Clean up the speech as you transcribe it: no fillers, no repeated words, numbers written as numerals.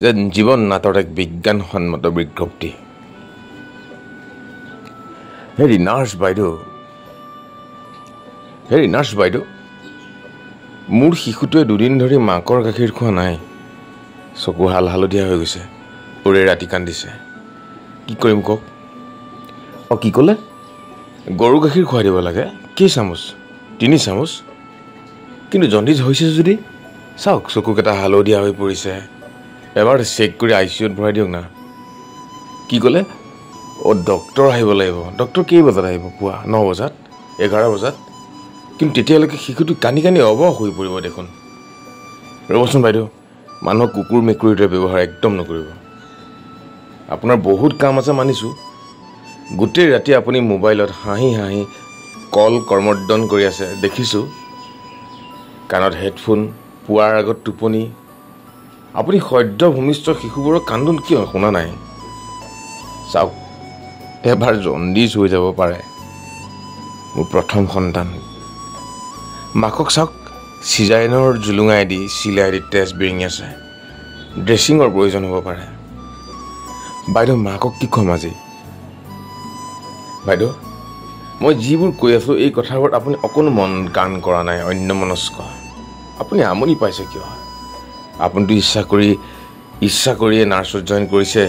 যেন জীৱন নাটৰ এক বিজ্ঞানসন্মত বিজ্ঞপ্তি। হেৰি নাৰ্ছ বাইদেউ, মোৰ শিশুটোৱে দুদিন ধৰি মাকৰ গাখীৰ খোৱা নাই। চকু হালধীয়া হৈ গৈছে, ওৰে ৰাতি কান্দিছে। কি কৰিম কওক? কি ক'লে? গৰু গাখীৰ খুৱাই দিব লাগে। কেই চামুচ? 3 চামুচ। কিন্তু জণ্ডিছ হৈছে যদি চাওক, চকুকেইটা হালধীয়া হৈ পৰিছে। এবাৰ চেক কৰি ICUত ভৰাই দিয়ক না। কি ক'লে? ডক্টৰ আহিব লাগিব। ডক্টৰ কেই বজাত আহিব? পুৱা 9 বজাত, 11 বজাত। কিন্তু তেতিয়ালৈকে শিশুটো কান্দি অৱশ হৈ পৰিব দেখোন। ৰ'বচোন বাইদেউ, মানুহক কুকুৰ মেকুৰীটোৱে ব্যৱহাৰ একদম নকৰিব। আপোনাৰ বহুত কাম আছে মানিছোঁ। গোটেই ৰাতি আপুনি মোবাইলত হাঁহি কল কৰ্মৰ্দন কৰি আছে দেখিছোঁ। কাণত হেডফোন, পুৱাৰ আগত টোপনি। আপুনি সদ্য ভূমিষ্ঠ শিশুবোৰৰ কান্দোন কিয় শুনা নাই? চাওক, এবাৰ জণ্ডিছ হৈ যাব পাৰে। মোৰ প্ৰথম সন্তান। মাকক চাওক, চিজাৰিনৰ জুলুঙাই দি চিলাই দি তেজ বিৰিঙি আছে। ড্ৰেছিঙৰ প্ৰয়োজন হ'ব পাৰে। বাইদেউ, মাকক কি ক'ম আজি? বাইদেউ, মই যিবোৰ কৈ আছোঁ এই কথাবোৰত আপুনি অকণো মন কাণ কৰা নাই, অন্যমনস্ক। আপুনি আমনি পাইছে কিয়? আপুনিতো ইচ্ছা কৰিয়ে নাৰ্ছত জইন কৰিছে।